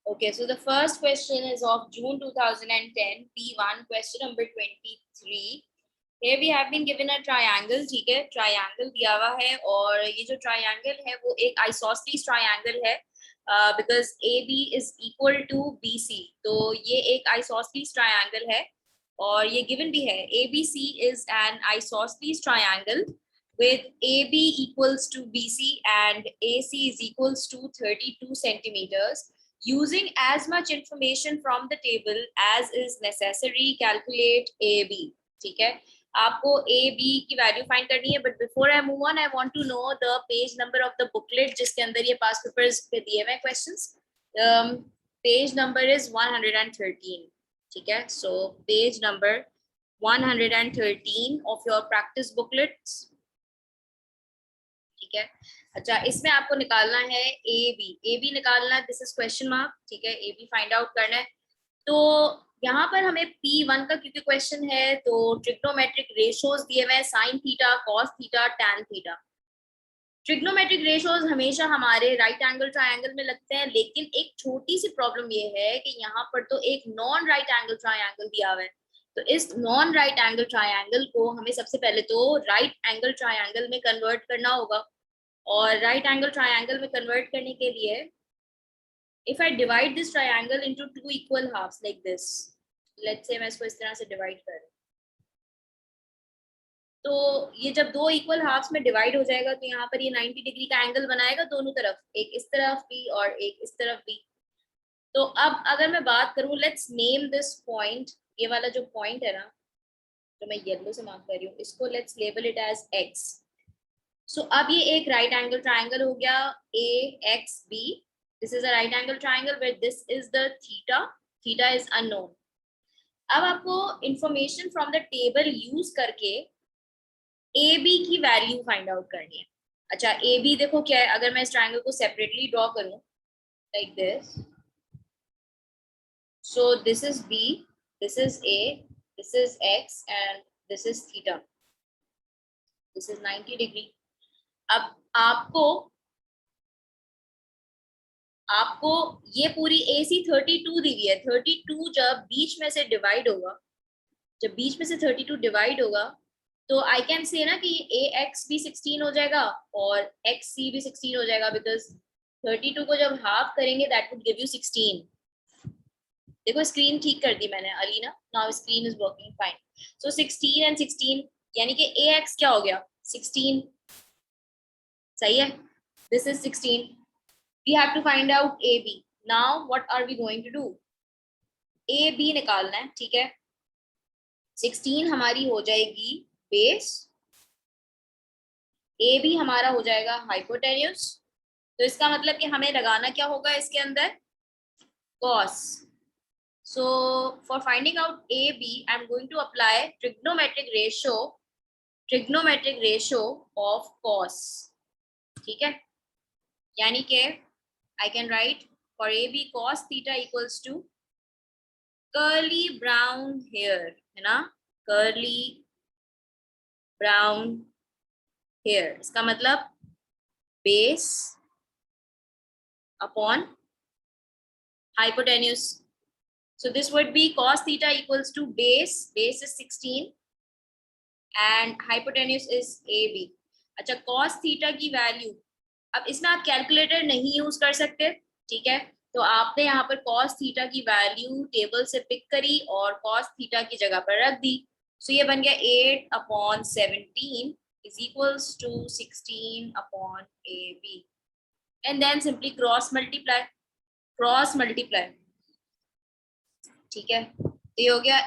Okay, so the first question is of June 2010, P1, question number 23. Here we have been given a triangle, ठीक है, triangle दिया हुआ है और ये जो triangle है वो एक isosceles triangle है because AB is equal to BC, तो ये एक isosceles triangle है और ये given भी है ABC is an isosceles triangle with AB equals to BC and AC is equals to 32 centimeters. Using as much information from the table as is necessary, calculate AB. ठीक है, आपको A B की value find करनी है, but before I move on I want to know the page number of the booklet जिसके अंदर ये पास papers पे दिए हुए क्वेश्चंस. Page number is 113. ठीक है, so page number 113 of your practice booklets. ठीक है, अच्छा इसमें आपको निकालना है ए बी निकालना है. This is question mark. ठीक है, ए बी फाइंड आउट करना है. तो यहाँ पर हमें P1 का क्योंकि क्वेश्चन है तो ट्रिग्नोमेट्रिक रेशियोज दिए हुए हैं, sine theta, cos theta, tan theta. Trigonometric ratios हमेशा हमारे राइट एंगल ट्रायंगल में लगते हैं, लेकिन एक छोटी सी प्रॉब्लम ये है कि यहाँ पर तो एक नॉन राइट एंगल ट्रायंगल दिया हुआ है. तो इस नॉन राइट एंगल ट्रायंगल को हमें सबसे पहले तो राइट एंगल ट्रायंगल में कन्वर्ट करना होगा. और राइट एंगल ट्रायंगल में कन्वर्ट करने के लिए if I divide this triangle into two equal halves like this, let's say मैं इसको इस तरह से डिवाइड कर रही हूं, तो ये जब दो इक्वल हाफ्स में डिवाइड हो जाएगा तो यहाँ पर ये 90 डिग्री का एंगल बनाएगा दोनों तरफ, एक इस तरफ भी और एक इस तरफ भी. तो अब अगर मैं बात करूं, लेट्स नेम दिस पॉइंट, ये वाला जो पॉइंट है ना जो मैं येलो से मार्क कर रही हूँ, इसको let's label it as X. So अब ये एक राइट एंगल ट्रायंगल हो गया AXB. This is a right angle triangle where this is the theta is unknown. अब आपको information from the table use करके AB की वैल्यू फाइंड आउट करनी है. अच्छा AB देखो क्या है, अगर मैं इस ट्रायंगल को सेपरेटली ड्रॉ करूं like this, so this is B, this is A, this is X and this is theta. This is 90 degree. अब आपको ये पूरी AC 32 दी हुई है. 32 जब बीच में से डिवाइड होगा, जब बीच में से 32 डिवाइड होगा तो आई कैन से ना कि AX भी 16 हो जाएगा और XC भी 16 हो जाएगा, बिकॉज 32 को जब हाफ करेंगे दैट वुड गिव यू 16. देखो स्क्रीन ठीक कर दी मैंने Alina, now screen is working fine. So 16 and 16 यानी कि AX क्या हो गया 16. सही है, this is 16. We have to find out AB. Now what are we going to do? AB निकालना है. ठीक है, 16 हमारी हो जाएगी बेस, AB हमारा हो जाएगा हाइपोटेन्यूज. तो इसका मतलब कि हमें लगाना क्या होगा इसके अंदर, cos. So for finding out AB I am going to apply trigonometric ratio of cos. ठीक है, यानी कि I can write for AB cos theta equals to curly brown hair, है ना, curly brown hair. इसका मतलब base upon hypotenuse. So this would be cos theta equals to base is 16 and hypotenuse is AB. अच्छा cos theta की value, अब इसमें आप calculator नहीं यूज कर सकते. ठीक है, तो आपने यहाँ पर cos थीटा की वैल्यू टेबल से पिक करी और cos थीटा की जगह पर रख दी. सो ये बन गया 8/17 is equals to 16 upon AB and then simply cross multiply. ठीक है, तो ये हो गया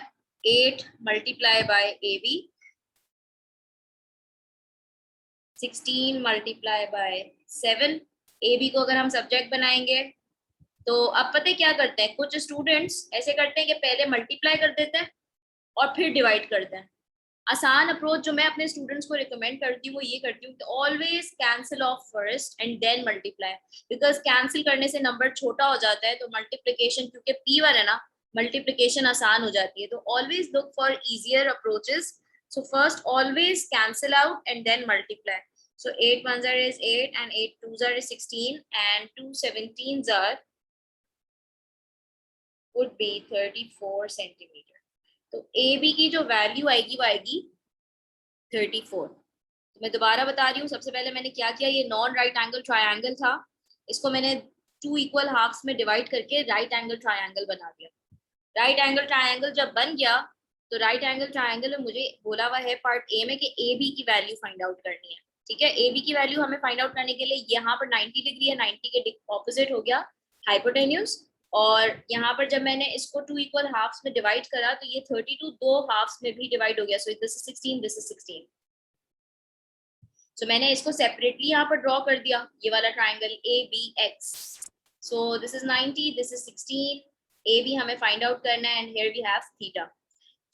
8 multiply by AB, 16 multiply by 7. AB को अगर हम सब्जेक्ट बनाएंगे तो अब पता है क्या करते हैं, कुछ स्टूडेंट्स ऐसे करते हैं कि पहले मल्टीप्लाई कर देते हैं और फिर डिवाइड करते हैं. आसान अप्रोच जो मैं अपने स्टूडेंट्स को रिकमेंड करती हूँ वो ये करती हूँ कि always cancel off first and then multiply, because cancel करने से नंबर छोटा हो जाता है तो मल्टीप्लिकेशन, क्योंकि P1 है ना, मल्टीप्लिकेशन आसान हो जाती है. तो always look for easier approaches. So first always cancel out and then multiply. So 8 ones is 8 and 8 twos is 16 and 2 17s are would be 34 centimetre. तो ए बी की जो वैल्यू आएगी वो आएगी 34। तो मैं दोबारा बता रही हूँ, सबसे पहले मैंने क्या किया, ये नॉन राइट एंगल ट्रायंगल था, इसको मैंने 2 इक्वल हाफ्स में डिवाइड करके राइट एंगल ट्रायंगल बना दिया। राइट एंगल ट्रायंगल जब बन गया तो राइट एंगल ट्रायंगल में मुझे बोला हुआ है पार्ट ए में कि ए बी की वैल्यू फाइंड आउट करनी है। ठीक है, ए बी की वैल्यू हमें फाइंड आउट करने के लिए यहाँ पर 90 डिग्री है, 90 के ऑपोजिट हो गया हाइपोटेन्यूज, और यहाँ पर जब मैंने इसको 2 इक्वल हाफ्स में डिवाइड करा तो ये 32 दो हाफ्स में भी डिवाइड हो गया। सो दिस इज 16, दिस इज 16। सो मैंने इसको सेपरेटली यहाँ पर ड्रॉ कर दिया, ये वाला triangle A B X. So this is 90, this is 16, A B हमें फाइंड आउट करना है, and here we have theta.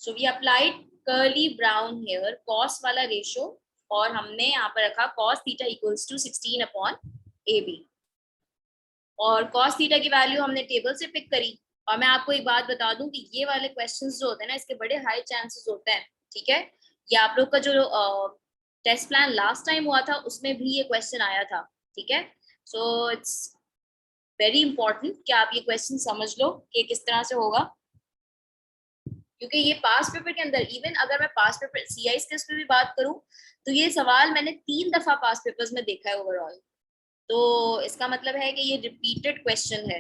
So we applied curly brown hair cos वाला रेशो, और हमने यहाँ पर रखा cos theta equals to 16 upon A B, और कॉस थीटा की वैल्यू हमने टेबल से पिक करी। और मैं आपको एक बात बता दूं कि ये वाले क्वेश्चंस जो होते हैं ना, इसके बड़े हाई चांसेस होते हैं। ठीक है, ये आप लोग का जो टेस्ट प्लान लास्ट टाइम हुआ था उसमें भी ये क्वेश्चन आया था। ठीक है, सो इट्स वेरी इंपॉर्टेंट कि आप ये क्वेश्चन समझ लो कि किस तरह से होगा, क्योंकि ये पास पेपर के अंदर, इवन अगर मैं पास पेपर सीआई स्किल्स पे भी बात करूं तो ये सवाल मैंने 3 दफा पास पेपर्स में देखा है ओवरऑल। तो इसका मतलब है कि ये रिपीटेड क्वेश्चन है,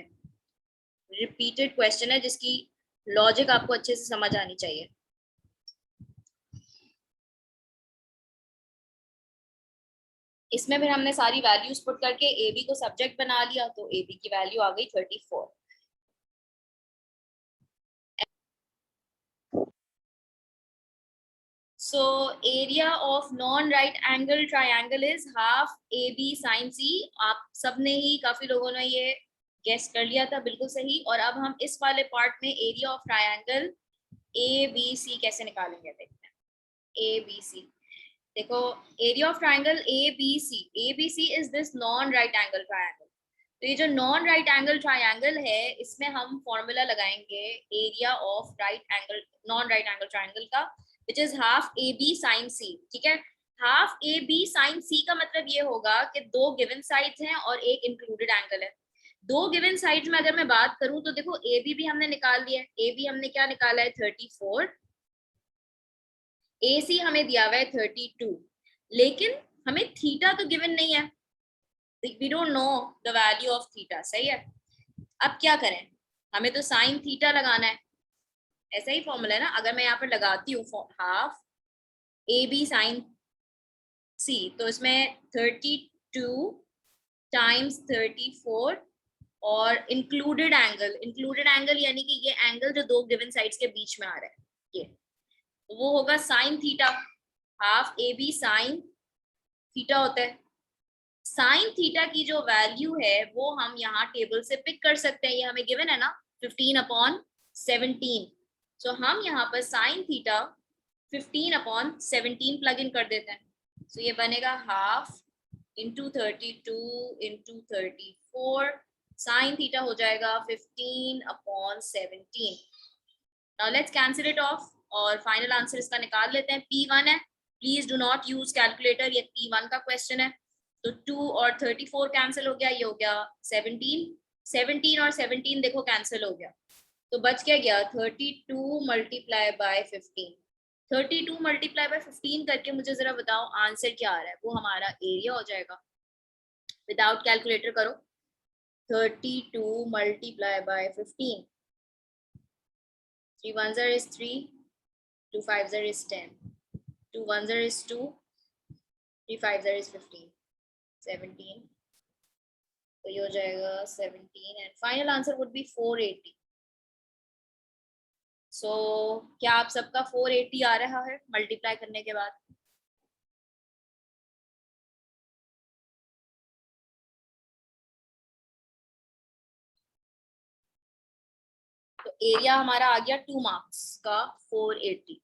रिपीटेड क्वेश्चन है जिसकी लॉजिक आपको अच्छे से समझ आनी चाहिए। इसमें फिर हमने सारी वैल्यूज पुट करके ए बी को सब्जेक्ट बना लिया, तो ए बी की वैल्यू आ गई 34। So area of non-right angle triangle is half AB sin C। आप सबने ही, काफी लोगों ने ये गेस कर लिया था, बिल्कुल सही। और अब हम इस वाले पार्ट में एरिया ऑफ ट्रायंगल ABC कैसे निकालेंगे, देखते हैं। ABC, देखो, area of triangle ABC is this non right angle triangle. तो ये जो नॉन राइट एंगल ट्रायंगल है, इसमें हम फॉर्मूला लगाएंगे area of right angle, non right angle triangle का, which is half A B sine C. ठीक है, half A B sine C का मतलब ये होगा कि 2 गिवन साइड्स हैं और एक इंक्लूडेड एंगल है। 2 गिवन साइड्स में अगर मैं बात करूं तो देखो, ए बी भी हमने निकाल दिया है, ए बी हमने क्या निकाला है 34, ए सी हमें दिया हुआ है 32, लेकिन हमें थीटा तो गिवन नहीं है, we don't know the value of theta. सही है, अब क्या करें, हमें तो साइन थीटा लगाना है, ऐसा ही फॉर्मूला है ना। अगर मैं यहाँ पर लगाती हूँ हाफ ए बी साइन सी, तो इसमें 32 टाइम्स 34, और इंक्लूडेड एंगल यानी कि ये एंगल जो 2 गिवन साइड्स के बीच में आ रहा है, ये तो वो होगा sine theta. Half A B sine theta होता है। साइन थीटा की जो वैल्यू है वो हम यहाँ टेबल से पिक कर सकते हैं, ये हमें गिवन है ना 15 अपॉन 17। सो हम यहाँ पर sine theta 15 upon 17 plug in कर देते हैं। सो ये बनेगा half into 32 into 34, sine theta हो जाएगा 15 upon 17। Now let's cancel it of, और फाइनल आंसर इसका निकाल लेते हैं। P1 है, please do not use calculator, ये P1 का क्वेश्चन है। तो 2 और 34 कैंसिल हो गया, ये हो गया 17, 17 और 17 देखो कैंसिल हो गया, तो बच क्या गया 32 मल्टीप्लाई बाय 15। 32 मल्टीप्लाई बाय 15 करके मुझे जरा बताओ आंसर क्या आ रहा है, वो हमारा एरिया हो जाएगा। विदाउट कैलकुलेटर करो, 32 multiply by 15, 3 1 is 3, 2 5 is 10, 2 1 is 2, 3 5 is 15, 17, तो ये हो जाएगा 17, and final answer would be 480। सो क्या आप सबका 480 आ रहा है मल्टीप्लाई करने के बाद? तो एरिया हमारा आ गया 2 मार्क्स का 480।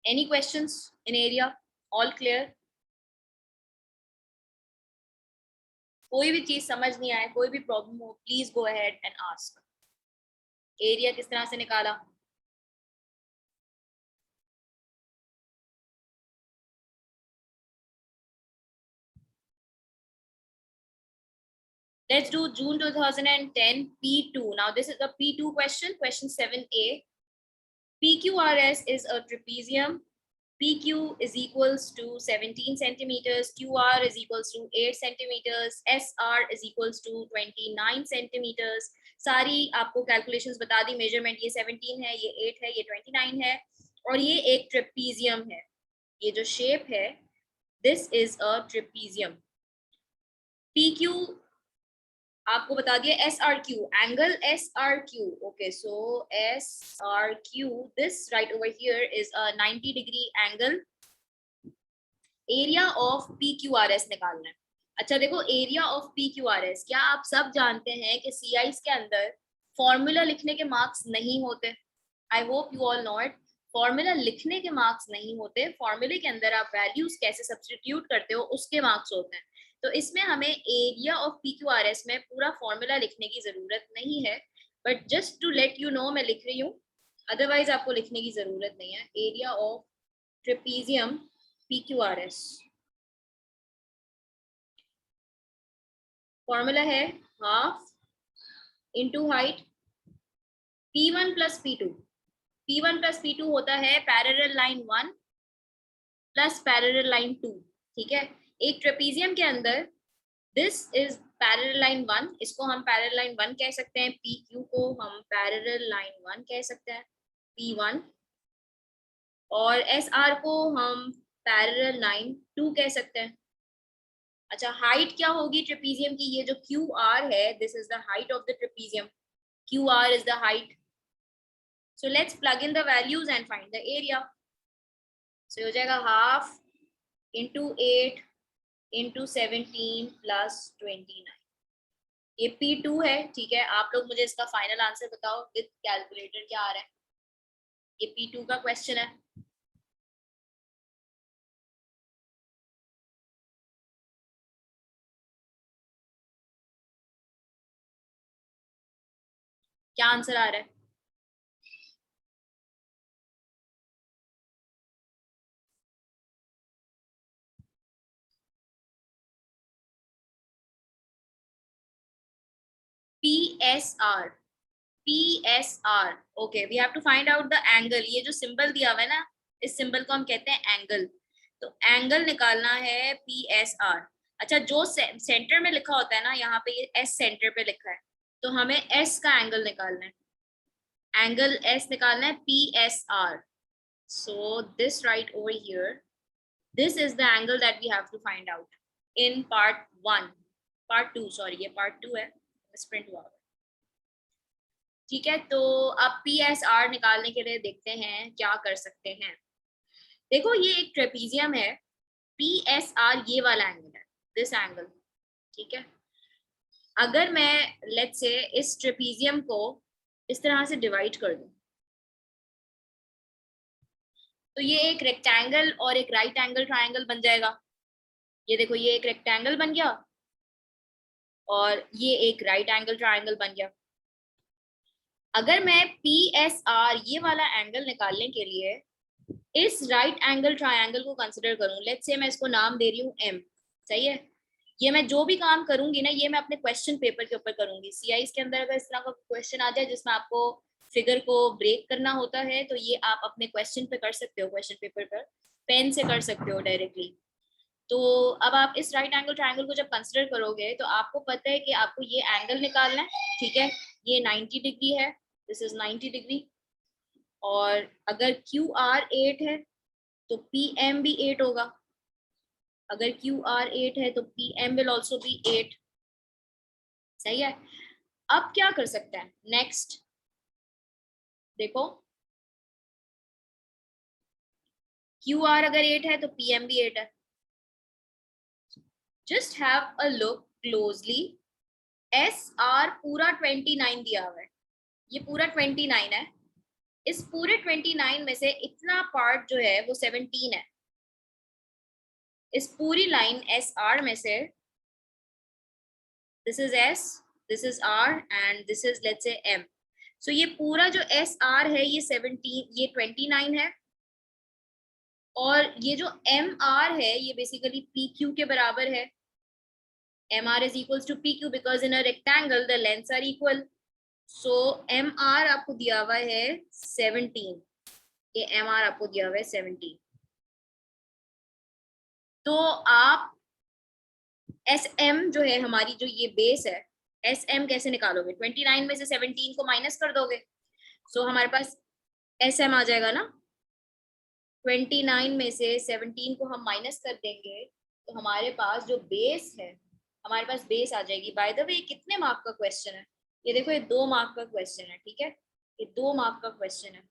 Any questions in area? All clear? कोई भी चीज समझ नहीं आए, कोई भी प्रॉब्लम हो, please go ahead and ask. Area किस तरह से निकाला? Let's do June 2010 P2. Now this is a P2 question, question 7A. PQRS is a trapezium. PQ is equals to 17 centimeters, QR is equals to 8 centimeters, SR is equals to 29 centimeters. सारी आपको calculations बता दी, measurement ये 17 है, ये 8 है, ये 29 है, और ये एक ट्रेपीजियम है. ये जो शेप है, this is a trapezium. PQ आपको बता दिया SRQ, angle SRQ. Okay, so SRQ, this right over here is a 90 degree angle. Area of PQRS निकालना है. अच्छा देखो, एरिया ऑफ PQRS, क्या आप सब जानते हैं कि CIs के अंदर फॉर्मूला लिखने के मार्क्स नहीं होते? I hope you all know it. Formula लिखने के मार्क्स नहीं होते, फॉर्मूले के अंदर आप वैल्यूज कैसे सब्स्टिट्यूट करते हो उसके मार्क्स होते हैं. तो इसमें हमें एरिया ऑफ PQRS में पूरा फॉर्मूला लिखने की जरूरत नहीं है, but just to let you know मैं लिख रही हूँ, अदरवाइज आपको लिखने की जरूरत नहीं है. Area of trapezium PQRS, formula है half into height P1 plus P2. P1 plus P2 होता है parallel line 1 plus parallel line 2. ठीक है, एक ट्रेपीजियम के अंदर दिस इज पैरेलल लाइन 1, इसको हम पैरेलल लाइन 1 कह सकते हैं, PQ को हम पैरेलल लाइन 1 कह सकते हैं, P1, और SR को हम पैरेलल लाइन 2 कह सकते हैं. अच्छा, हाइट क्या होगी ट्रेपीजियम की? ये जो QR है, this is the height of the trapezium. QR is the height. So let's plug in the values and find the area. So हो जाएगा half into 8 into 17 plus 29. ये P2 है. ठीक है, आप लोग मुझे इसका फाइनल आंसर बताओ विद कैलकुलेटर क्या आ रहा है. ये P2 का क्वेश्चन है. क्या आंसर आ रहा है? PSR. PSR. Okay, we have to find out the angle. ये जो सिंबल दिया हुआ है ना, इस सिंबल को हम कहते हैं एंगल. तो एंगल निकालना है PSR. अच्छा, जो सेंटर में लिखा होता है ना, यहाँ पे ये S सेंटर पे लिखा है, तो हमें S का एंगल निकालना है. एंगल S निकालना है PSR. So this right over here, this is the angle that we have to find out in part 1. Part 2, sorry, ये part 2 है, मिसप्रिंट हुआ. ठीक है, तो अब PSR निकालने के लिए देखते हैं क्या कर सकते हैं. देखो, ये एक ट्रेपीजियम है. PSR ये वाला एंगल है, दिस एंगल. ठीक है, अगर मैं लेट्स से इस ट्रेपीजियम को इस तरह से डिवाइड कर दूं, तो ये एक रेक्टेंगल और एक राइट एंगल ट्रायंगल बन जाएगा. ये देखो, ये एक रेक्टेंगल बन गया और ये एक राइट एंगल ट्रायंगल बन गया. अगर मैं PSR ये वाला एंगल निकालने के लिए इस राइट एंगल ट्रायंगल को कंसिडर करूं, लेट्स से मैं इसको नाम दे रही हूँ M. सही है, ये मैं जो भी काम करूंगी ना, ये मैं अपने क्वेश्चन पेपर के ऊपर करूंगी. CIs के अंदर अगर इस तरह का क्वेश्चन आ जाए जिसमें आपको फिगर को ब्रेक करना होता है, तो ये आप अपने क्वेश्चन पे कर सकते हो, क्वेश्चन पेपर पर पेन से कर सकते हो डायरेक्टली. तो अब आप इस राइट एंगल ट्रायंगल को जब कंसिडर करोगे, तो आपको पता है कि आपको ये एंगल निकालना है. ठीक है, ये 90 डिग्री है, दिस इज 90 डिग्री. और अगर QR 8 है तो PM भी 8 होगा. अगर QR 8 है तो PM विल आल्सो बी 8. सही है. अब क्या कर सकते हैं नेक्स्ट, देखो, QR अगर 8 है तो PM भी 8 है. Just have a look closely. SR पूरा 29 दिया हुआ है, ये पूरा 29 है. इस पूरे 29 में से इतना पार्ट जो है वो 17 है. इस पूरी लाइन SR में से this is S, this is R and this is let's say M. सो ये पूरा जो SR है ये 17, ये 29 है, और ये जो MR है ये बेसिकली PQ के बराबर है. MR is equals to PQ because in a rectangle the lengths are equal. So MR आपको दिया हुआ है 17. ये MR आपको दिया हुआ है 17. तो आप SM जो है हमारी, जो ये बेस है, SM कैसे निकालोगे? 29 में से 17 को माइनस कर दोगे. सो हमारे पास SM आ जाएगा ना. 29 में से 17 को हम माइनस कर देंगे तो हमारे पास जो बेस है, हमारे पास बेस आ जाएगी. बाय द वे कितने मार्क का क्वेश्चन है? ये देखो, ये 2 मार्क का क्वेश्चन है. ठीक है, ये 2 मार्क का क्वेश्चन है.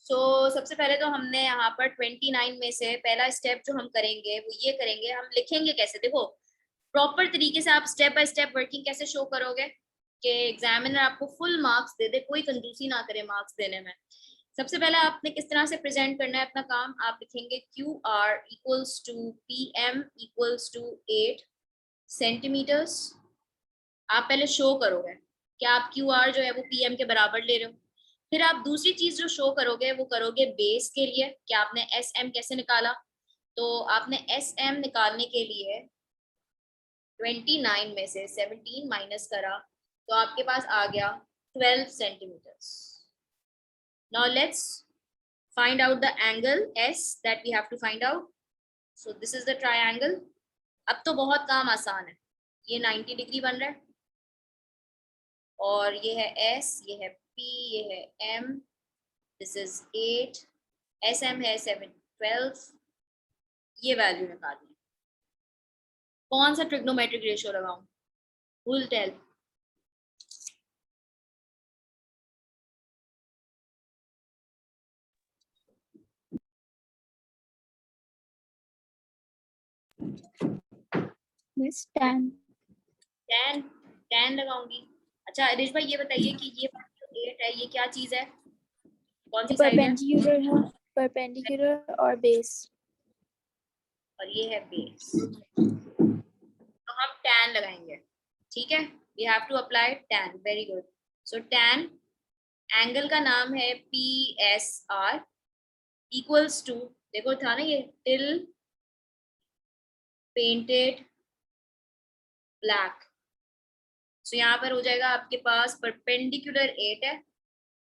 सबसे पहले तो हमने यहाँ पर 29 में से पहला स्टेप जो हम करेंगे वो ये करेंगे, हम लिखेंगे कैसे. देखो, प्रॉपर तरीके से आप स्टेप बाय स्टेप वर्किंग कैसे शो करोगे कि एग्जामिनर आपको फुल मार्क्स दे दे, कोई कंजूसी ना करे मार्क्स देने में. सबसे पहले आपने किस तरह से प्रेजेंट करना है अपना काम. आप लिखेंगे QR equals to PM equals to 8 centimetres. आप पहले शो करोगे कि आप QR जो है वो PM के बराबर ले रहे हो. फिर आप दूसरी चीज जो शो करोगे वो करोगे बेस के लिए कि आपने SM कैसे निकाला. तो आपने SM निकालने के लिए 29 में से 17 माइनस करा तो आपके पास आ गया 12 centimetres. Now let's find out the angle S that we have to find out. So this is the triangle. अब तो बहुत काम आसान है. ये 90 डिग्री बन रहा है और ये है S, ये है P, ये है M. This is 8. SM है 7, 12. ये वैल्यू निकालनी है. कौन सा ट्रिग्नोमेट्रिक रेशियो लगाऊं? Who will tell? Miss tan. tan लगाऊंगी. अच्छा अरिश भाई ये बताइए कि ये 8 है, ये क्या चीज है? कौन सी साइड है? परपेंडिकुलर है, परपेंडिकुलर और बेस. और ये है बेस. तो हम tan लगाएंगे. ठीक है, we have to apply tan. Very good. So tan angle का नाम है PSR इक्वल्स टू, देखो था ना ये टिल पेंटेड ब्लैक. सो यहाँ पर हो जाएगा आपके पास परपेंडिकुलर 8 है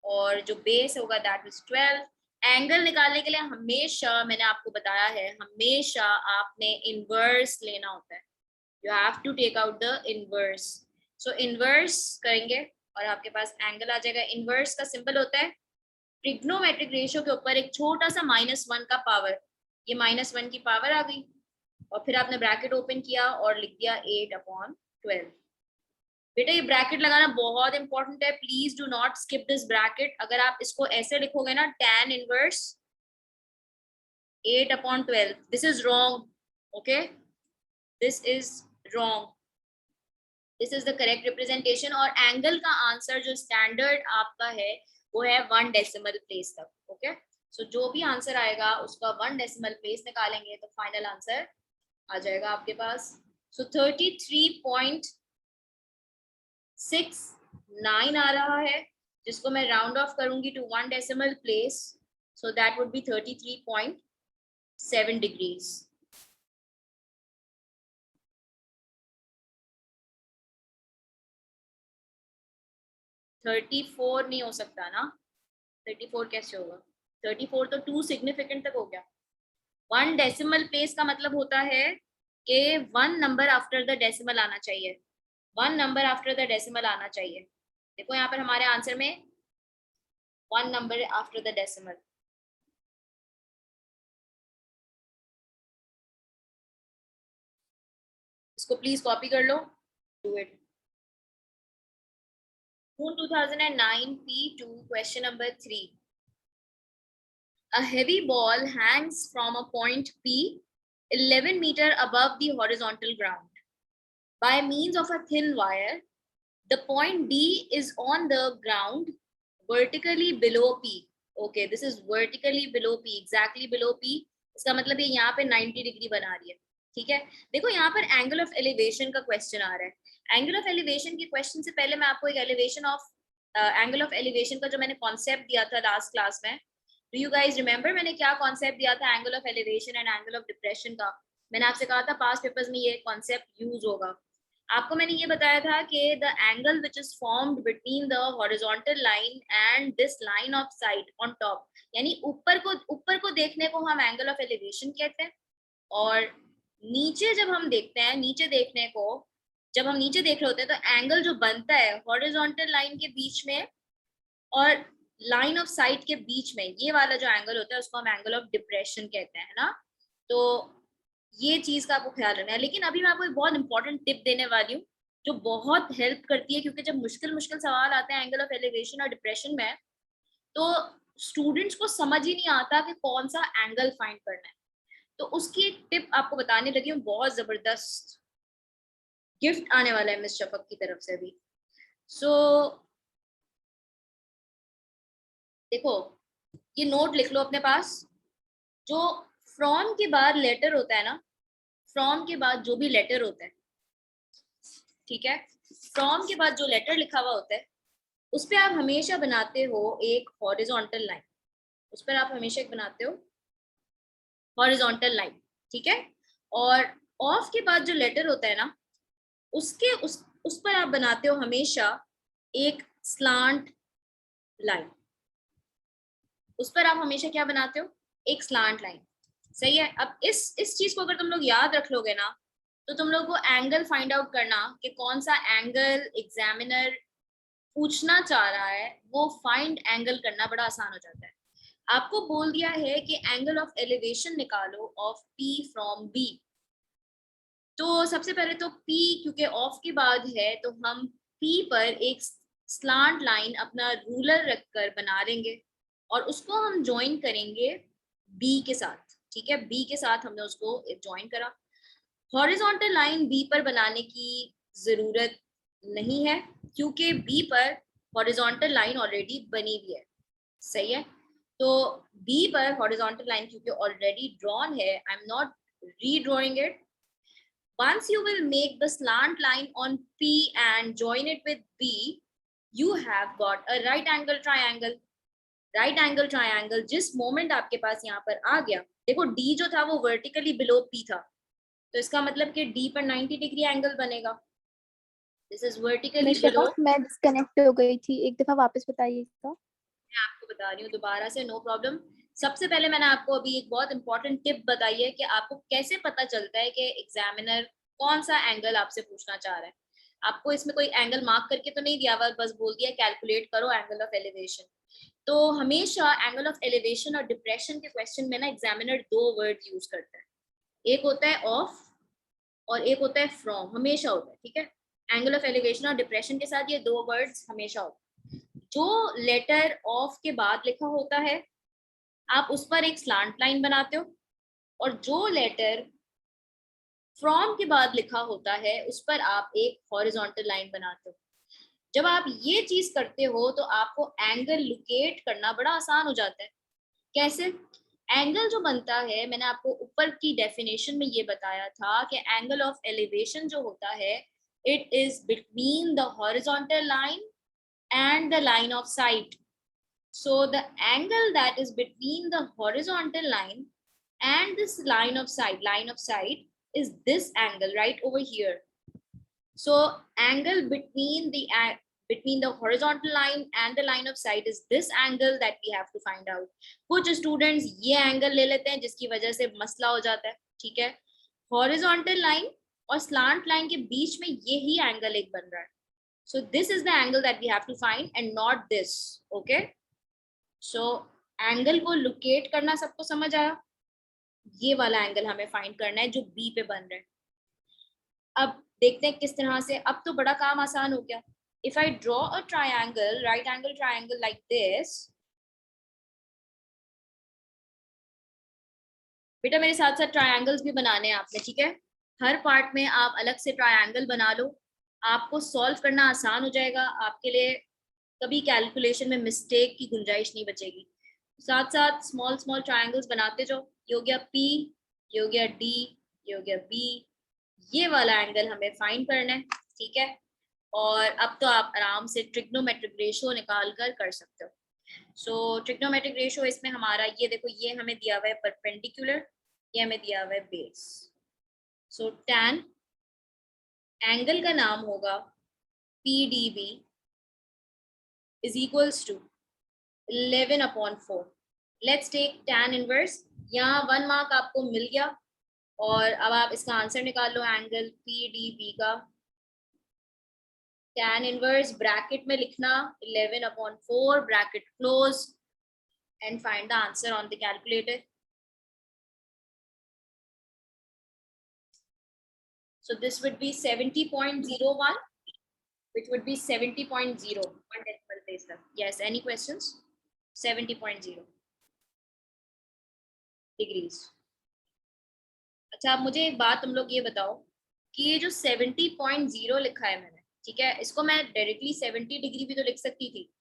और जो बेस होगा दैट इज 12. एंगल निकालने के लिए हमेशा, मैंने आपको बताया है, हमेशा आपने इनवर्स लेना होता है. You have to take out the inverse. So inverse करेंगे और आपके पास एंगल आ जाएगा. इनवर्स का सिंबल होता है ट्रिग्नोमेट्रिक रेशियो के ऊपर एक छोटा सा -1 का पावर. ये -1 की पावर आ गई और फिर आपने ब्रैकेट ओपन किया और लिख दिया 8/12. बेटा ये ब्रैकेट लगाना बहुत इंपॉर्टेंट है. Please do not skip this bracket. अगर आप इसको ऐसे लिखोगे ना, tan inverse 8/12, this is wrong. Okay, this is wrong. This is the correct representation. और एंगल का आंसर जो स्टैंडर्ड आपका है वो है 1 डेसिमल प्लेस तक. ओके, सो जो भी आंसर आएगा उसका 1 डेसिमल प्लेस निकालेंगे तो फाइनल आंसर आ जाएगा आपके पास. सो 33.69 आ रहा है, जिसको मैं राउंड ऑफ करूंगी to 1 decimal place. So that would be 33.7 degrees. Thirty 34 नहीं हो सकता ना. 34 कैसे होगा? 34 तो 2 सिग्निफिकेंट तक हो गया. 1 डेसिमल प्लेस का मतलब होता है कि 1 नंबर आफ्टर द डेसिमल आना चाहिए. 1 नंबर आफ्टर द डेसिमल आना चाहिए. देखो यहाँ पर हमारे आंसर में 1 नंबर आफ्टर द डेसिमल. इसको प्लीज कॉपी कर लो. Do it. June 2009 P2 question number 3. A heavy ball hangs from a point P 11 meter above the horizontal ground. By means of a thin wire, the point D is on the ground vertically below P. Okay, this is vertically below P, exactly below P. इसका मतलब ये यहाँ पे 90 degree बना रही है. ठीक है, देखो यहाँ पर एंगल ऑफ एलिवेशन का क्वेश्चन आ रहा है. एंगल ऑफ एलिवेशन के क्वेश्चन से पहले मैं आपको एक elevation of angle of elevation का जो मैंने कॉन्सेप्ट दिया था लास्ट क्लास में, डू यू गाइज रिमेंबर मैंने क्या कॉन्सेप्ट दिया था angle of elevation and angle of depression का? मैंने आपसे कहा था पास्ट पेपर्स में ये कॉन्सेप्ट यूज होगा। आपको मैंने ये बताया था कि the angle which is formed between the horizontal line and this line of site on top, यानी ऊपर को देखने को हम एंगल ऑफ एलिवेशन कहते हैं, और नीचे जब हम देखते हैं, नीचे देखने को जब हम नीचे देख रहे होते हैं तो एंगल जो बनता है हॉरिजॉन्टल लाइन के बीच में और लाइन ऑफ साइट के बीच में, ये वाला जो एंगल होता है उसको हम एंगल ऑफ डिप्रेशन कहते हैं ना। तो ये चीज का आपको ख्याल रखना है। लेकिन अभी मैं आपको एक बहुत इंपॉर्टेंट टिप देने वाली हूँ जो बहुत हेल्प करती है, क्योंकि जब मुश्किल मुश्किल सवाल आते हैं एंगल ऑफ एलिवेशन और डिप्रेशन में, तो स्टूडेंट्स को समझ ही नहीं आता कि कौन सा एंगल फाइंड करना है। तो उसकी एक टिप आपको बताने लगी हूँ, बहुत जबरदस्त गिफ्ट आने वाला है मिस शफक की तरफ से भी। सो देखो, ये नोट लिख लो अपने पास। जो फ्रॉम के बाद लेटर होता है ना, फ्रॉम के बाद जो भी लेटर होता है, ठीक है, फ्रॉम के बाद जो लेटर लिखा हुआ होता है उस पर आप हमेशा बनाते हो एक हॉरिजॉन्टल लाइन, उस पर आप हमेशा एक बनाते हो हॉरिजॉन्टल लाइन, ठीक है। और ऑफ के बाद जो लेटर होता है ना, उसके उस पर आप बनाते हो हमेशा एक स्लांट लाइन, उस पर आप हमेशा क्या बनाते हो, एक स्लांट लाइन। सही है। अब इस चीज को अगर तुम लोग याद रख लोगे ना, तो तुम लोग को एंगल फाइंड आउट करना कि कौन सा एंगल एग्जामिनर पूछना चाह रहा है, वो फाइंड एंगल करना बड़ा आसान हो जाता है। आपको बोल दिया है कि एंगल ऑफ एलिवेशन निकालो ऑफ P फ्रॉम B। तो सबसे पहले तो P क्योंकि ऑफ के बाद है तो हम P पर एक स्लांट लाइन अपना रूलर रखकर बना लेंगे और उसको हम ज्वाइन करेंगे B के साथ, ठीक है। B के साथ हमने उसको ज्वाइन करा। हॉरिजॉन्टल लाइन B पर बनाने की जरूरत नहीं है क्योंकि B पर हॉरिजॉन्टल लाइन ऑलरेडी बनी हुई है, सही है। तो B पर हॉरिजॉन्टल लाइन क्योंकि ऑलरेडी ड्रॉन है, I am not redrawing it. Once you will make the slant line on P and join it with B, you have got a right angle triangle. Right angle triangle जिस moment आपके पास यहाँ पर आ गया, देखो D जो था वो vertically below P था, तो इसका मतलब कि D पर 90 डिग्री एंगल बनेगा। This is vertically below. मैं डिस्कनेक्ट हो गई थी, एक दफा वापस बताइएगा। मैं आपको बता रही हूँ दोबारा से, नो प्रॉब्लम। सबसे पहले मैंने आपको अभी एक बहुत इंपॉर्टेंट टिप बताई है कि आपको कैसे पता चलता है कि एग्जामिनर कौन सा एंगल आपसे पूछना चाह रहा है। आपको इसमें कोई एंगल मार्क करके तो नहीं दिया हुआ, बस बोल दिया कैलकुलेट करो एंगल ऑफ एलिवेशन। तो हमेशा एंगल ऑफ एलिवेशन और डिप्रेशन के क्वेश्चन में ना एग्जामिनर दो वर्ड यूज करता है, एक होता है ऑफ और एक होता है फ्रॉम, हमेशा होता है, ठीक है। एंगल ऑफ एलिवेशन और डिप्रेशन के साथ ये दो वर्ड्स हमेशा होते हैं। जो लेटर ऑफ के बाद लिखा होता है आप उस पर एक स्लांट लाइन बनाते हो, और जो लेटर फ्रॉम के बाद लिखा होता है उस पर आप एक हॉरिजॉन्टल लाइन बनाते हो। जब आप ये चीज करते हो तो आपको एंगल लोकेट करना बड़ा आसान हो जाता है। कैसे? एंगल जो बनता है, मैंने आपको ऊपर की डेफिनेशन में ये बताया था कि एंगल ऑफ एलिवेशन जो होता है it is between the horizontal line and the line of sight. So the angle that is between the horizontal line and this line of sight is this angle right over here. So angle between the horizontal line and the line of sight is this angle that we have to find out. कुछ students ये angle ले लेते हैं जिसकी वजह से मसला हो जाता है, ठीक है। horizontal line और slant line के बीच में यही angle एक बन रहा है। So this is the angle that we have to find and not this, okay? So angle को locate करना सबको समझ आया? ये वाला एंगल हमें फाइंड करना है जो B पे बन रहा है। अब देखते हैं किस तरह से, अब तो बड़ा काम आसान हो गया। If I draw a triangle, right angle triangle like this, बेटा मेरे साथ साथ ट्रायंगल्स भी बनाने हैं आपने, ठीक है। हर पार्ट में आप अलग से ट्रायंगल बना लो, आपको सॉल्व करना आसान हो जाएगा, आपके लिए कभी कैलकुलेशन में मिस्टेक की गुंजाइश नहीं बचेगी। साथ साथ स्मॉल स्मॉल ट्रायंगल्स बनाते जाओ। ये हो गया P, ये हो गया D, ये हो गया B। ये वाला एंगल हमें फाइंड करना है, ठीक है। और अब तो आप आराम से ट्रिग्नोमेट्रिक रेशियो निकाल कर सकते हो। सो ट्रिग्नोमेट्रिक रेशियो इसमें हमारा ये देखो, ये हमें दिया हुआ है परपेंडिकुलर, ये हमें दिया हुआ है बेस। सो tan एंगल का नाम होगा PDB is equals to 11/4. Let's take tan inverse. यहाँ 1 मार्क आपको मिल गया और अब आप इसका आंसर निकाल लो एंगल PDB का. tan इनवर्स ब्रैकेट में लिखना 11/4 bracket close and find the answer on the calculator. So this would be 70.01, which would be 70.0. One decimal place तक. Yes, any questions? 70.0 degrees. अच्छा, अब मुझे एक बात तुम लोग ये बताओ कि ये जो 70.0 लिखा है मैंने, ठीक है, इसको मैं डायरेक्टली 70 डिग्री भी तो लिख सकती थी.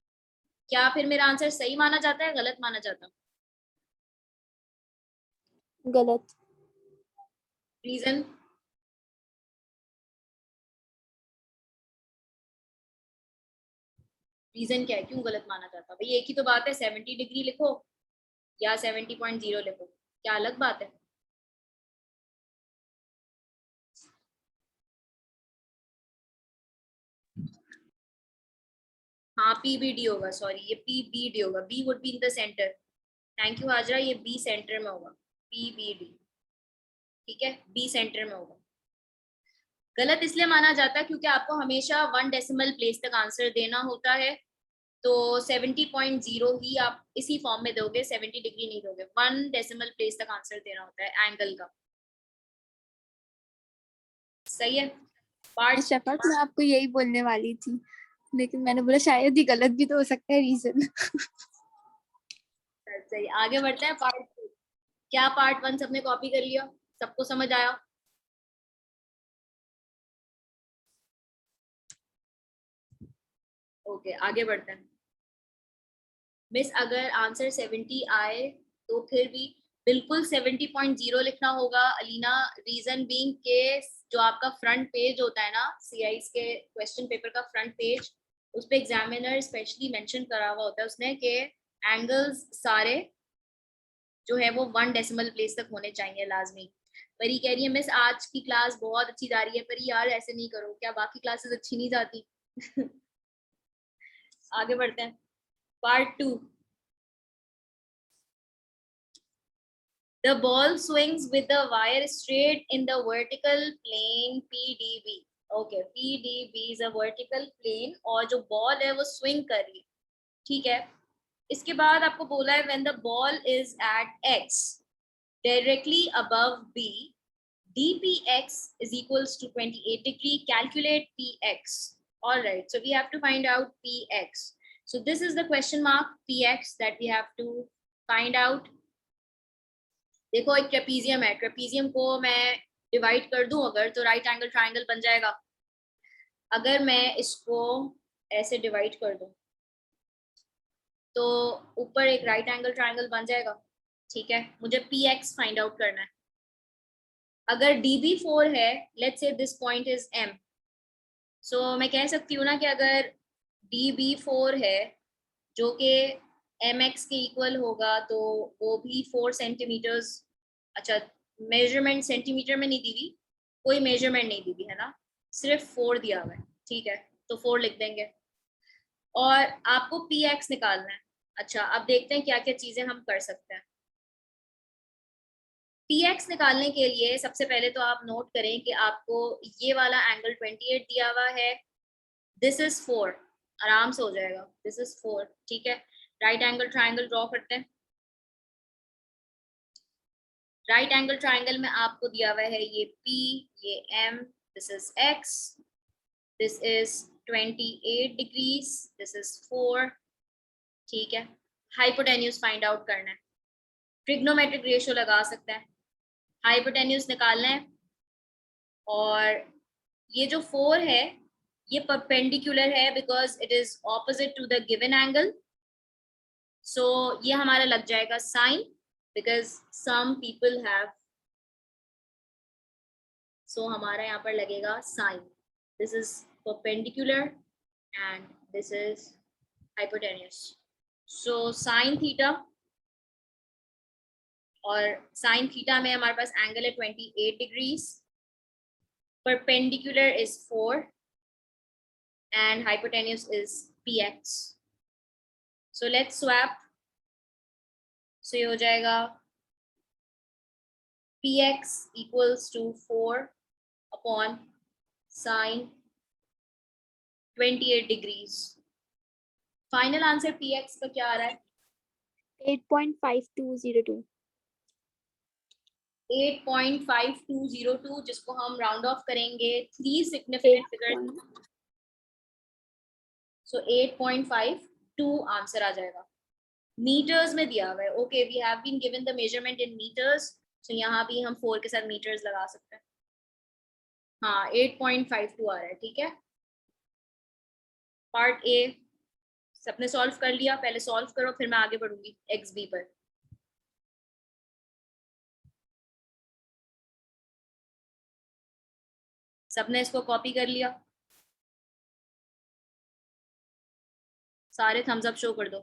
क्या फिर मेरा आंसर सही माना जाता है, गलत माना जाता? गलत. रीजन? रीजन क्या है, क्यों गलत माना जाता? भाई एक ही तो बात है, 70 डिग्री लिखो या 70.0 लिखो, क्या अलग बात है? हाँ PBD होगा, सॉरी ये PBD होगा. B would be in the centre. Thank you Hazra, ये B सेंटर में होगा. PBD, ठीक है, B सेंटर में होगा. गलत इसलिए माना जाता है क्योंकि आपको हमेशा 1 डेसिमल प्लेस तक आंसर देना होता है. तो 70.0 ही आप इसी फॉर्म में दोगे, 70 डिग्री नहीं दोगे. 1 डेसिमल प्लेस तक आंसर देना होता है एंगल का. सही है. पार्ट शफाक, मैं आपको यही बोलने वाली थी, लेकिन मैंने बोला शायद ही गलत भी तो हो सकता है रीजन. सही. आगे बढ़ते हैं पार्ट 2. क्या पार्ट 1 सबने कॉपी कर लिया? सबको समझ आया? ओके, आगे बढ़ते हैं. मिस अगर आंसर 70 आए तो फिर भी बिल्कुल 70.0 लिखना होगा अलीना. रीजन बीइंग के जो आपका फ्रंट पेज होता है ना, CIs के क्वेश्चन पेपर का फ्रंट पेज, उस पे एग्जामिनर स्पेशली मेंशन करा हुआ होता है उसने कि एंगल्स सारे जो है वो 1 डेसिमल प्लेस तक होने चाहिए लाजमी. परी कह रही है मिस आज की क्लास बहुत अच्छी जा रही है. परी यार ऐसे नहीं करो, क्या बाकी क्लासेस अच्छी नहीं जाती? आगे बढ़ते हैं. Part 2. The ball swings with the wire straight in the vertical plane PDB. Okay, PDB is a vertical plane और जो ball है वो swing कर रही है, ठीक है. इसके बाद आपको बोला है when the ball is at X directly above B, dpx is equals to 28 degree. Calculate px. All right, so we have to find out px. So this is the question mark px that we have to find out. देखो एक trapezium है, trapezium को मैं divide कर दूं अगर तो right angle triangle बन जाएगा. अगर मैं इसको ऐसे डिवाइड कर दूं तो ऊपर एक राइट एंगल ट्रायंगल बन जाएगा, ठीक है. मुझे px फाइंड आउट करना है. अगर db4 है, let's say this point is m, सो मैं कह सकती हूँ ना कि अगर db4 है जो कि mx के इक्वल होगा तो वो भी 4 सेंटीमीटर्स. अच्छा, मेजरमेंट सेंटीमीटर में नहीं दी हुई, कोई मेजरमेंट नहीं दी हुई है ना, सिर्फ 4 दिया हुआ है, ठीक है, तो 4 लिख देंगे. और आपको px निकालना है. अच्छा, अब देखते हैं क्या क्या चीजें हम कर सकते हैं. px निकालने के लिए सबसे पहले तो आप नोट करें कि आपको ये वाला एंगल 28 दिया हुआ है. दिस इज 4, आराम से हो जाएगा. दिस इज 4, ठीक है. राइट एंगल ट्रायंगल ड्रॉ करते हैं. राइट एंगल ट्रायंगल में आपको दिया हुआ है ये P, ये M, this is X, this is 28 degrees, this is 4, ठीक है. हाइपोटेन्यूज फाइंड आउट करना है. ट्रिग्नोमेट्रिक रेशियो लगा सकते हैं. हाइपोटेन्यूज निकालना है और ये जो 4 है ये परपेंडिकुलर है because it is opposite to the given angle. So ये हमारा लग जाएगा sine because some people have, so हमारा यहाँ पर लगेगा sine. This is perpendicular and this is hypotenuse. So sine theta, और साइन थीटा में हमारे पास एंगल है 28 degrees. perpendicular is 4 and hypotenuse is px. So let's swap. So ये हो जाएगा px equals to 4 upon sine 28 degrees. Final answer px का क्या आ रहा है? 8.5202. 8.5202, जिसको हम राउंड ऑफ करेंगे 3 सिग्निफिकेंट फिगर्स, सो 8.52 आंसर आ जाएगा. मीटर्स में दिया हुआ है. Okay, we have been given the measurement in metres, so यहाँ भी हम 4 के साथ मीटर्स लगा सकते हैं. हाँ, 8.52 आ रहा है. ठीक है, पार्ट ए सबने सॉल्व कर लिया. पहले सॉल्व करो, फिर मैं आगे बढ़ूंगी एक्स बी पर. सबने इसको कॉपी कर लिया? सारे थम्स अप शो कर दो.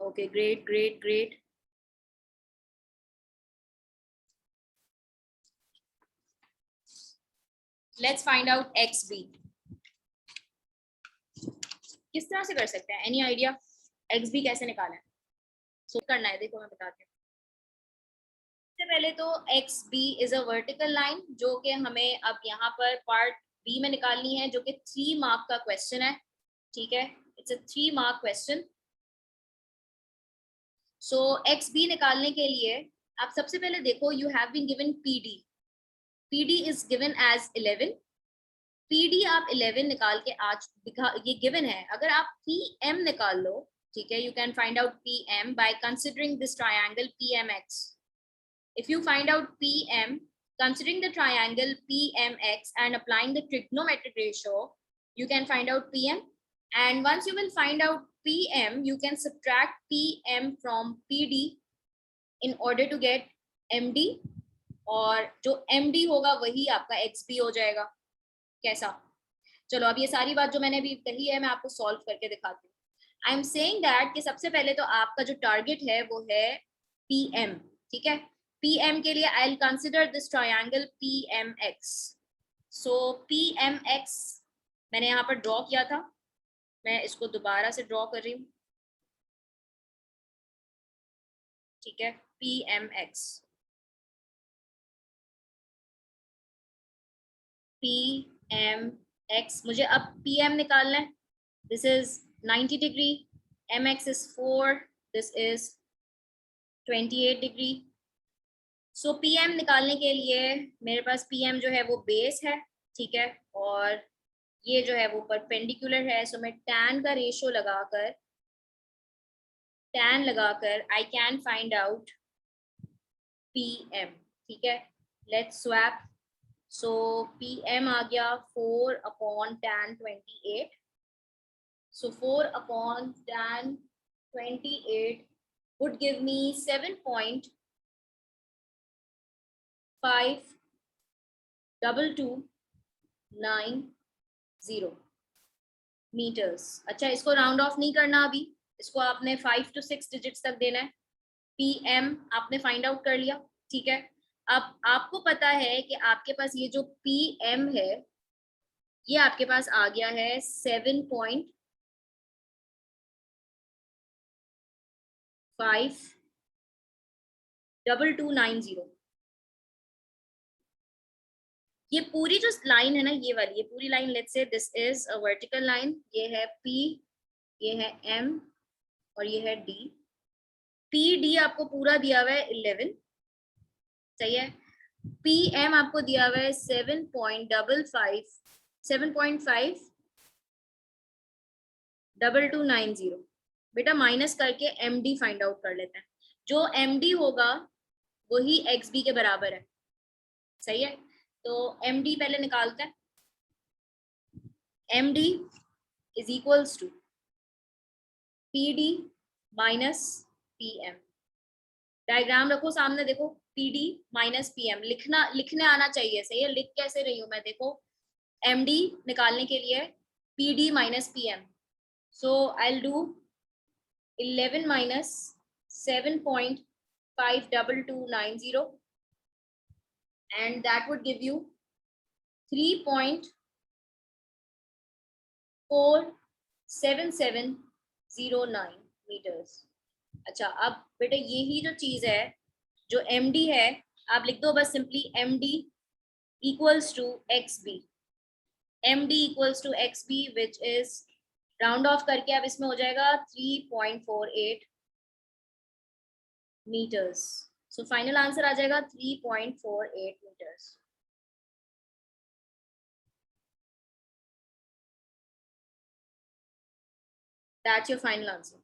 Okay, great great great. Let's find out X B. किस तरह से कर सकते हैं? Any idea? एक्स बी कैसे निकालें? सो करना है, देखो मैं बताती हूँ. सबसे पहले तो X B is a vertical line, जो कि हमें अब यहाँ पर पार्ट बी में निकालनी है, जो कि 3 मार्क का क्वेश्चन है. ठीक है, it's a 3 mark question. So X B निकालने के लिए आप सबसे पहले देखो, you have been given PD. PD is given as 11. पीडी आप 11 निकाल के आज दिखा, ये गिवन है. अगर आप पीएम निकाल लो, ठीक है, you can find out PM by considering this triangle PMX. If you find out PM, considering the triangle PMX and applying the trigonometric ratio, you can find out PM. And once you will find out PM, you can subtract PM from PD in order to get MD. और जो MD होगा वही आपका XB हो जाएगा. कैसा? चलो, अब ये सारी बात जो मैंने अभी कही है मैं आपको सॉल्व करके दिखाती हूँ. आई एम सेइंग दैट कि सबसे पहले तो आपका जो टारगेट है वो है PM. ठीक है, PM के लिए I will consider this triangle PMX. So PMX मैंने यहाँ पर ड्रॉ किया था, मैं इसको दोबारा से ड्रॉ कर रही हूँ. ठीक है, PMX. PMX मुझे अब PM निकालना है. This is 90 degree, MX is 4, this is 28 degree. So PM निकालने के लिए मेरे पास PM जो है वो बेस है. ठीक है, और ये जो है वो परपेंडिकुलर है. सो मैं tan का रेशो लगाकर I can find out PM. ठीक है, लेट्स स्वैप. सो PM आ गया 4 upon tan 28. So 4 upon tan 28 would give me 7.52290 metres. अच्छा, इसको राउंड ऑफ नहीं करना अभी, इसको आपने 5 to 6 डिजिट्स तक देना है. PM आपने फाइंड आउट कर लिया. ठीक है, अब आपको पता है कि आपके पास ये जो PM है ये आपके पास आ गया है 7.5290. ये पूरी जो लाइन है ना, ये वाली, ये पूरी line, let's say this is a vertical line. ये है P, ये है M और ये है D. PD आपको पूरा दिया हुआ है 11. सही है. PM आपको दिया हुआ है 7.5290. बेटा माइनस करके MD फाइंड आउट कर लेते हैं. जो MD होगा वही XB के बराबर है. सही है, तो MD पहले निकालते हैं. MD is equals to PD minus PM. Diagram रखो सामने, देखो PD माइनस PM लिखने आना चाहिए. सही है, लिख कैसे रही हूँ मैं, देखो MD निकालने के लिए PD minus PM. So I will do 11 minus 7.5290. and that would give you 3.47709 meters. अच्छा, अब बेटा यही जो चीज है, जो md है, आप लिख दो बस simply md equals to xb. md equals to xb which is round of करके अब इसमें हो जाएगा 3.48 meters. So final answer आ जाएगा 3.48 meters. That's your final answer.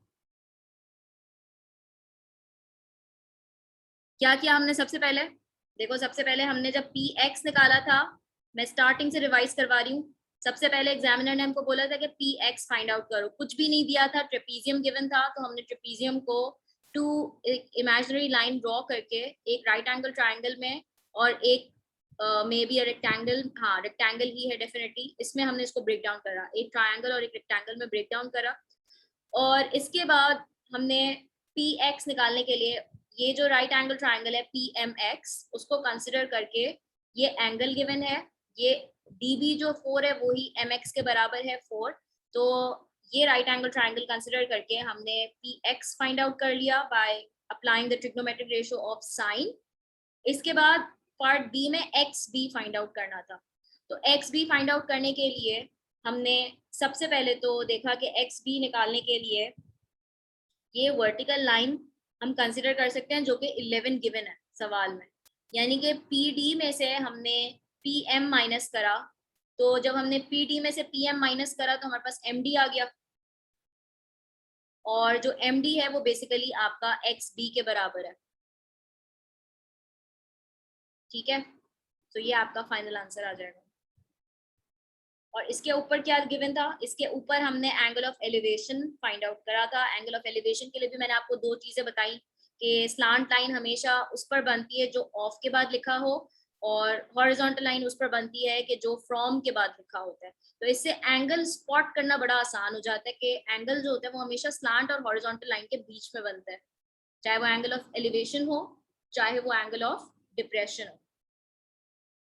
क्या किया हमने सबसे पहले? देखो सबसे पहले हमने जब px निकाला था, मैं स्टार्टिंग से रिवाइज करवा रही हूँ. सबसे पहले एग्जामिनर ने हमको बोला था कि px फाइंड आउट करो. कुछ भी नहीं दिया था, ट्रेपीजियम गिवन था, तो हमने ट्रेपीजियम को टू एक इमेजिनरी लाइन ड्रॉ करके एक राइट एंगल ट्राइंगल में और एक मे बी रेक्टेंगल, हाँ रेक्टेंगल ही है डेफिनेटली, इसमें हमने इसको ब्रेक डाउन करा. एक ट्राइंगल और एक रेक्टेंगल में ब्रेक डाउन करा. और इसके बाद हमने px निकालने के लिए ये जो राइट एंगल ट्राइंगल है PMX, उसको कंसिडर करके ये एंगल गिवन है, ये DB जो 4 है वो ही MX के बराबर है 4, तो ये राइट एंगल ट्राइंगल कंसिडर करके हमने PX फाइंड आउट कर लिया by applying the trigonometric ratio of sine. इसके बाद पार्ट बी में XB फाइंड आउट करना था. तो XB फाइंड आउट करने के लिए हमने सबसे पहले तो देखा कि XB निकालने के लिए ये वर्टिकल लाइन हम कंसिडर कर सकते हैं जो कि 11 गिवन है सवाल में, यानी कि PD में से हमने PM माइनस करा. तो जब हमने PD में से PM माइनस करा तो हमारे पास MD आ गया, और जो MD है वो बेसिकली आपका XB के बराबर है. ठीक है, तो ये आपका फाइनल आंसर आ जाएगा. और इसके ऊपर क्या गिवन था? इसके ऊपर हमने angle of elevation find out करा था. एंगल ऑफ एलिवेशन के लिए भी मैंने आपको दो चीजें बताई कि स्लांट लाइन हमेशा उस पर बनती है जो ऑफ के बाद लिखा हो, और हॉरिजॉन्टल लाइन उस पर बनती है कि जो फ्रॉम के बाद लिखा होता है. तो इससे एंगल स्पॉट करना बड़ा आसान हो जाता है कि एंगल जो होता है वो हमेशा स्लांट और हॉरिजॉन्टल लाइन के बीच में बनता है, चाहे वो एंगल ऑफ एलिवेशन हो चाहे वो एंगल ऑफ डिप्रेशन हो.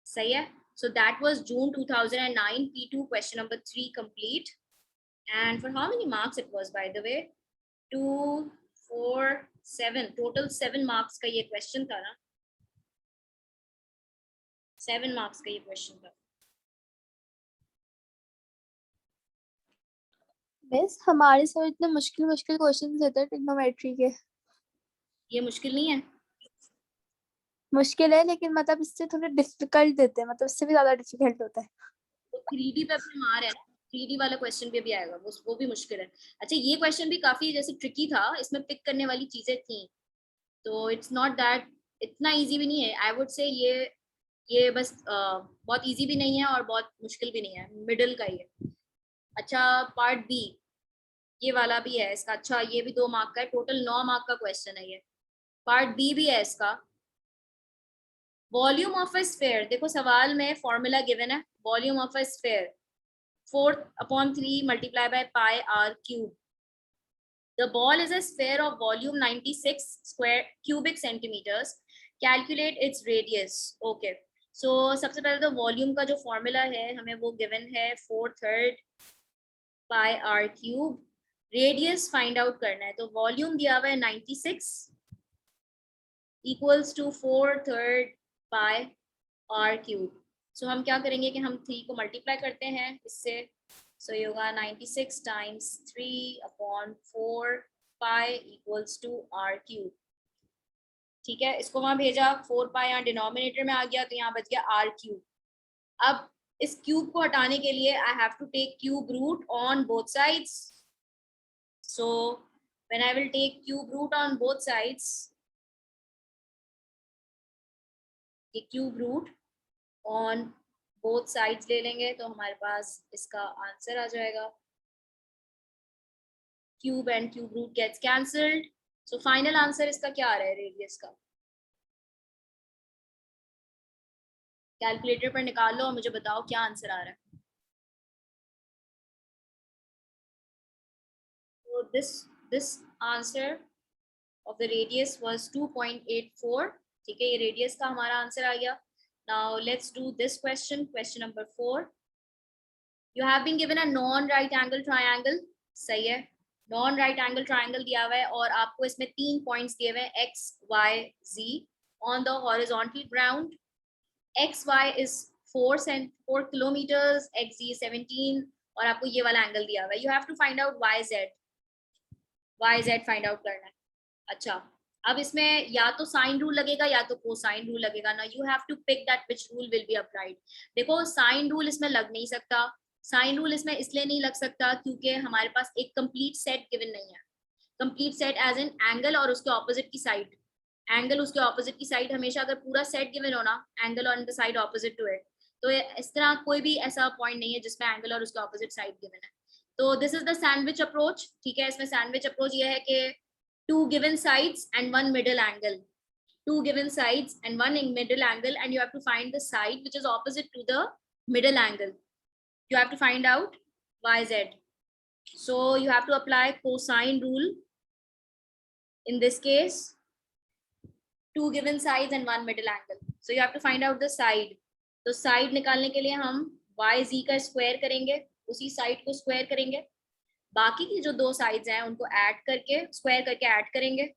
सही है. So that was June 2009 P2 question number 3 complete. And for how many marks it was, by the way? 2, 4, 7. Total 7 marks का ये question था ना? 7 marks का ये question था. मिस हमारे सर इतने मुश्किल मुश्किल क्वेश्चन देते हैं ट्रिग्नोमेट्री के. ये मुश्किल नहीं है. मुश्किल है लेकिन मतलब इससे थोड़े डिफिकल्ट देते हैं, मतलब इससे भी ज्यादा डिफिकल्ट होता है. तो 3D पे अपने मार है ना, 3D वाला क्वेश्चन भी अभी आएगा, वो भी मुश्किल है. अच्छा, ये क्वेश्चन भी काफी जैसे ट्रिकी था, इसमें पिक करने वाली चीजें थी, तो इट्स नॉट दैट इतना इजी भी नहीं है. आई वुड से ये बस बहुत इजी भी नहीं है और बहुत मुश्किल भी नहीं है, मिडिल का ही है. अच्छा, पार्ट बी ये वाला भी है इसका. अच्छा, ये भी 2 मार्क का है, टोटल 9 मार्क का क्वेश्चन है ये. पार्ट बी भी है इसका. वॉल्यूम ऑफ अ स्फीयर, देखो सवाल में फॉर्मूला गिवन है, volume of a sphere 4/3 multiplied by pi r cube. The ball is a sphere of volume 96 square cubic centimeters. Calculate its radius. Okay. So सबसे पहले तो वॉल्यूम का जो formula है हमें वो गिवन है 4/3 pi r cube. Radius find out करना है, तो वॉल्यूम दिया हुआ है 96 equals to 4/3 pi r cube. So हम क्या करेंगे कि हम 3 को मल्टीप्लाई करते हैं इससे. सो ये होगा 96 times 3/4 pi equals to r cube. ठीक है, इसको वहां भेजा, 4 पाई यहाँ डिनोमिनेटर में आ गया, तो यहाँ बच गया r क्यूब. अब इस क्यूब को हटाने के लिए I have to take cube root on both sides. So when I will take cube root on both sides, ये cube root on both sides ले लेंगे तो हमारे पास इसका आंसर आ जाएगा. Cube and cube root gets cancelled. So final answer इसका क्या आ रहा है रेडियस का? कैलकुलेटर पर निकाल लो और मुझे बताओ क्या आंसर आ रहा है. तो this answer of the radius was 2.84. ठीक है, ये रेडियस का हमारा आंसर आ गया. Now let's do this question, question number 4. You have been given a non-right angle triangle. सही है, नॉन राइट एंगल ट्राइंगल दिया हुआ है और आपको इसमें 3 पॉइंट्स दिए हुए हैं x, y, z on the horizontal ground. X Y is 4 kilometres, X Z 17 और आपको ये वाला एंगल दिया हुआ है. You have to find out Y Z find out करना है. अच्छा, अब इसमें या तो साइन रूल लगेगा या तो कोसाइन रूल लगेगा ना. You have to pick that which rule will be applied. देखो साइन रूल इसमें लग नहीं सकता. साइन रूल इसमें इसलिए नहीं लग सकता क्योंकि हमारे पास एक कंप्लीट सेट गिवन नहीं है. Complete set as an angle और उसके ऑपोजिट की साइड. एंगल उसके ऑपोजिट की साइड, हमेशा अगर पूरा सेट गिवन हो ना, angle on the side opposite to it, तो इस तरह कोई भी ऐसा पॉइंट नहीं है जिसमें एंगल और उसके ऑपोजिट साइड गिवन है. तो this is the sandwich approach. ठीक है, इसमें सैंडविच अप्रोच ये है कि 2 given sides and 1 middle angle. 2 given sides and 1 middle angle, and you have to find the side which is opposite to the middle angle. You have to find out yz. So you have to apply cosine rule in this case. 2 given sides and 1 middle angle. So you have to find out the side. तो side निकालने के लिए हम yz का square करेंगे, उसी side को square करेंगे, बाकी की जो 2 साइड्स हैं उनको ऐड करके स्क्वायर करके ऐड करेंगे.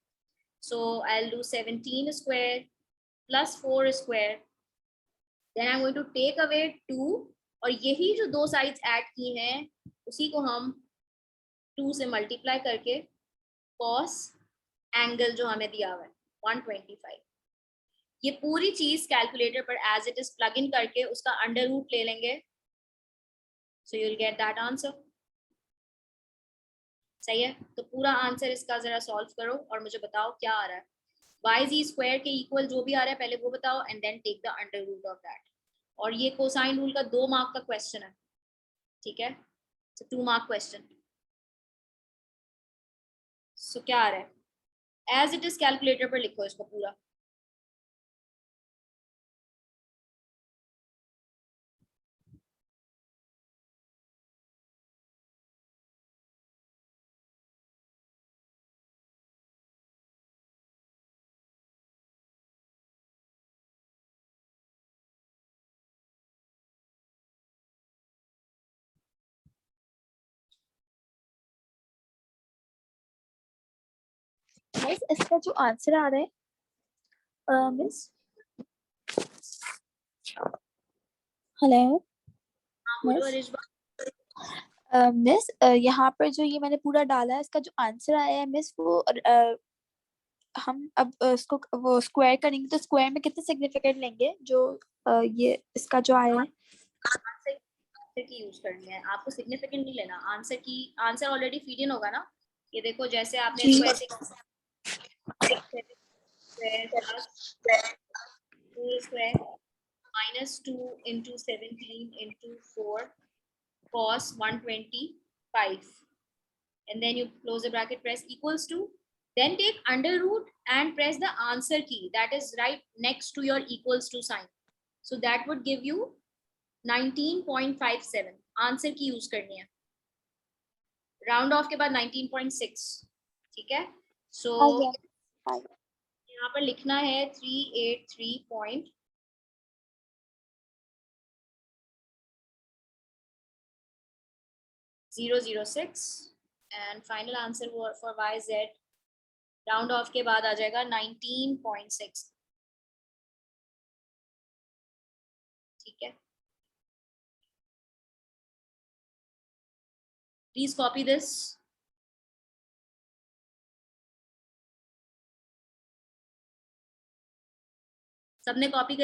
So I'll do 17 square plus 4 square. Then I'm going to take away 2 और यही जो 2 साइड्स ऐड की हैं उसी को हम 2 से मल्टीप्लाई करके cos एंगल जो हमें दिया हुआ है 125, ये पूरी चीज कैलकुलेटर पर as it is plug in करके उसका अंडर रूट ले लेंगे. So you will get that answer. सही है, तो पूरा आंसर इसका जरा सॉल्व करो और मुझे बताओ क्या आ रहा है. वाई जी स्क्वायर के इक्वल जो भी आ रहा है पहले वो बताओ and then take the under root of that. और ये कोसाइन रूल का 2 मार्क का क्वेश्चन है. ठीक है, 2 मार्क क्वेश्चन. सो क्या आ रहा है, एज इट इज कैलकुलेटर पर लिखो इसको पूरा. मिस इसका जो आंसर आ रहा है मिस, हेलो बोलो मिस. अरिशबा. मिस यहाँ पर जो ये मैंने पूरा डाला है इसका जो आंसर आया है मिस वो हम अब इसको वो स्क्वायर करेंगे तो स्क्वायर में कितने सिग्निफिकेंट लेंगे जो ये इसका जो आया है. आंसर की यूज करनी है आपको, सिग्निफिकेंट नहीं लेना. आंसर की आंसर ऑलरेडी फीड इन होगा ना. ये देखो जैसे आपने जी. इसको ऐसे square plus 4 square minus 2 into 17 into 4 cos 125, and then you close the bracket, press equals to, then take under root and press the answer key that is right next to your equals to sign. So that would give you 19.57. Answer की use करनी है. Round off के बाद 19.6. ठीक है, सो यहाँ पर लिखना है 383.006 and final answer for Y Z round off के बाद आ जाएगा 19.6. ठीक है, प्लीज कॉपी दिस. सबने कॉपी कर